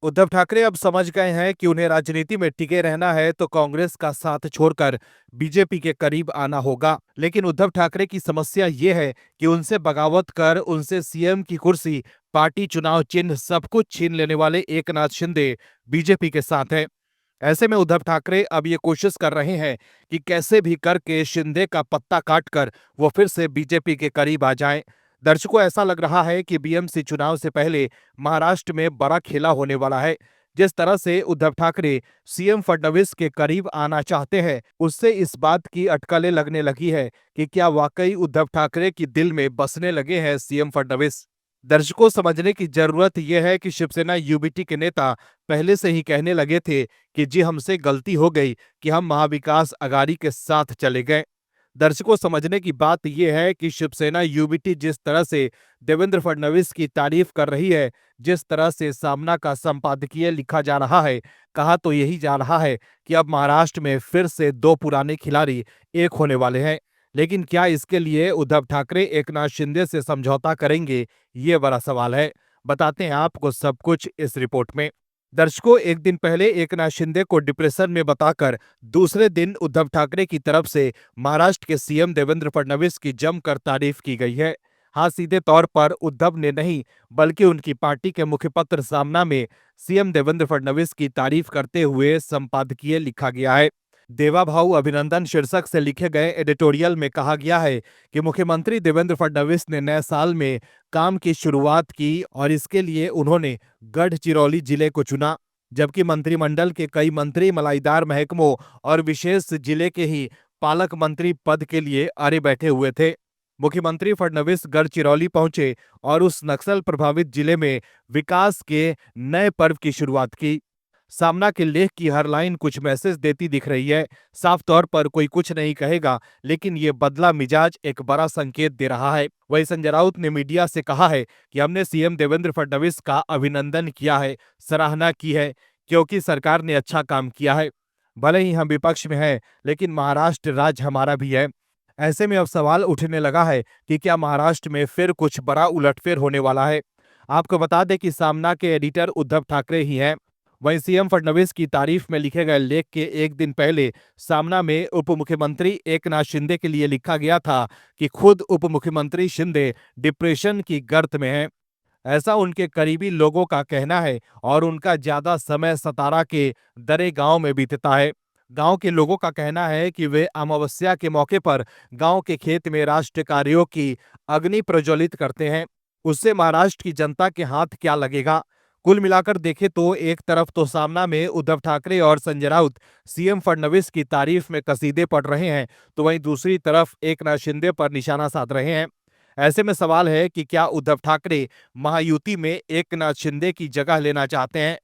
उद्धव ठाकरे अब समझ गए हैं कि उन्हें राजनीति में टिके रहना है तो कांग्रेस का साथ छोड़कर बीजेपी के करीब आना होगा। लेकिन उद्धव ठाकरे की समस्या ये है कि उनसे बगावत कर उनसे सीएम की कुर्सी, पार्टी चुनाव चिन्ह सब कुछ छीन लेने वाले एकनाथ शिंदे बीजेपी के साथ हैं। ऐसे में उद्धव ठाकरे अब ये कोशिश कर रहे हैं कि कैसे भी करके शिंदे का पत्ता काटकर वो फिर से बीजेपी के करीब आ जाएं। दर्शकों, ऐसा लग रहा है कि बीएमसी चुनाव से पहले महाराष्ट्र में बड़ा खेला होने वाला है। जिस तरह से उद्धव ठाकरे सीएम फडणवीस के करीब आना चाहते हैं, उससे इस बात की अटकलें लगने लगी है कि क्या वाकई उद्धव ठाकरे की दिल में बसने लगे हैं सीएम फडणवीस। दर्शकों, समझने की जरूरत यह है कि शिवसेना यूबीटी के नेता पहले से ही कहने लगे थे कि जी हमसे गलती हो गई कि हम महाविकास अघाड़ी के साथ चले गए। दर्शकों, समझने की बात यह है कि शिवसेना यूबीटी जिस तरह से देवेंद्र फडणवीस की तारीफ कर रही है, जिस तरह से सामना का संपादकीय लिखा जा रहा है, कहा तो यही जा रहा है कि अब महाराष्ट्र में फिर से दो पुराने खिलाड़ी एक होने वाले हैं। लेकिन क्या इसके लिए उद्धव ठाकरे एकनाथ शिंदे से समझौता करेंगे, ये बड़ा सवाल है। बताते हैं आपको सब कुछ इस रिपोर्ट में। दर्शकों, एक दिन पहले एकनाथ शिंदे को डिप्रेशन में बताकर दूसरे दिन उद्धव ठाकरे की तरफ से महाराष्ट्र के सीएम देवेंद्र फडणवीस की जमकर तारीफ की गई है। हाँ, सीधे तौर पर उद्धव ने नहीं, बल्कि उनकी पार्टी के मुखपत्र सामना में सीएम देवेंद्र फडणवीस की तारीफ करते हुए संपादकीय लिखा गया है। देवा भाऊ अभिनंदन शीर्षक से लिखे गए एडिटोरियल में कहा गया है कि मुख्यमंत्री देवेंद्र फडणवीस ने नए साल में काम की शुरुआत की और इसके लिए उन्होंने गढ़चिरौली जिले को चुना, जबकि मंत्रिमंडल के कई मंत्री मलाईदार महकमों और विशेष जिले के ही पालक मंत्री पद के लिए अरे बैठे हुए थे। मुख्यमंत्री फडणवीस गढ़चिरौली पहुंचे और उस नक्सल प्रभावित जिले में विकास के नए पर्व की शुरुआत की। सामना के लेख की हर लाइन कुछ मैसेज देती दिख रही है। साफ तौर पर कोई कुछ नहीं कहेगा, लेकिन ये बदला मिजाज एक बड़ा संकेत दे रहा है। वही संजय राउत ने मीडिया से कहा है कि हमने सीएम देवेंद्र फडणवीस का अभिनंदन किया है, सराहना की है, क्योंकि सरकार ने अच्छा काम किया है। भले ही हम विपक्ष में हैं, लेकिन महाराष्ट्र राज्य हमारा भी है। ऐसे में अब सवाल उठने लगा है कि क्या महाराष्ट्र में फिर कुछ बड़ा उलटफेर होने वाला है। आपको बता दें कि सामना के एडिटर उद्धव ठाकरे ही हैं। वहीं सीएम फडणवीस की तारीफ में लिखे गए लेख के एक दिन पहले सामना में उप मुख्यमंत्री एकनाथ शिंदे के लिए लिखा गया था कि खुद उप मुख्यमंत्री शिंदे डिप्रेशन की गर्त में हैं। ऐसा उनके करीबी लोगों का कहना है और उनका ज्यादा समय सतारा के दरे गांव में बीतता है। गांव के लोगों का कहना है कि वे अमावस्या के मौके पर गांव के खेत में राष्ट्र कार्यों की अग्नि प्रज्वलित करते हैं। उससे महाराष्ट्र की जनता के हाथ क्या लगेगा। कुल मिलाकर देखें तो एक तरफ तो सामना में उद्धव ठाकरे और संजय राउत सीएम फडणवीस की तारीफ में कसीदे पढ़ रहे हैं, तो वहीं दूसरी तरफ एकनाथ शिंदे पर निशाना साध रहे हैं। ऐसे में सवाल है कि क्या उद्धव ठाकरे महायुति में एकनाथ शिंदे की जगह लेना चाहते हैं।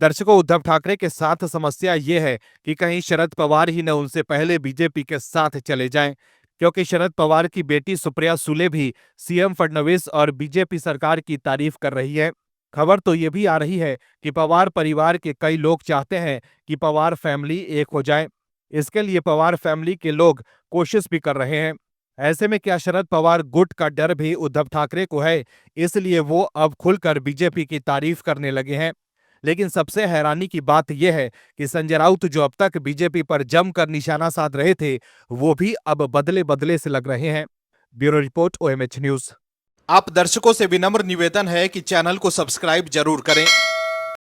दर्शकों, उद्धव ठाकरे के साथ समस्या ये है कि कहीं शरद पवार ही न उनसे पहले बीजेपी के साथ चले जाएं, क्योंकि शरद पवार की बेटी सुप्रिया सुले भी सीएम फडणवीस और बीजेपी सरकार की तारीफ कर रही है। खबर तो ये भी आ रही है कि पवार परिवार के कई लोग चाहते हैं कि पवार फैमिली एक हो जाए। इसके लिए पवार फैमिली के लोग कोशिश भी कर रहे हैं। ऐसे में क्या शरद पवार गुट का डर भी उद्धव ठाकरे को है, इसलिए वो अब खुलकर बीजेपी की तारीफ करने लगे हैं। लेकिन सबसे हैरानी की बात यह है कि संजय राउत जो अब तक बीजेपी पर जमकर निशाना साध रहे थे, वो भी अब बदले बदले से लग रहे हैं। Bureau report, OMH news. आप दर्शकों से विनम्र निवेदन है कि चैनल को सब्सक्राइब जरूर करें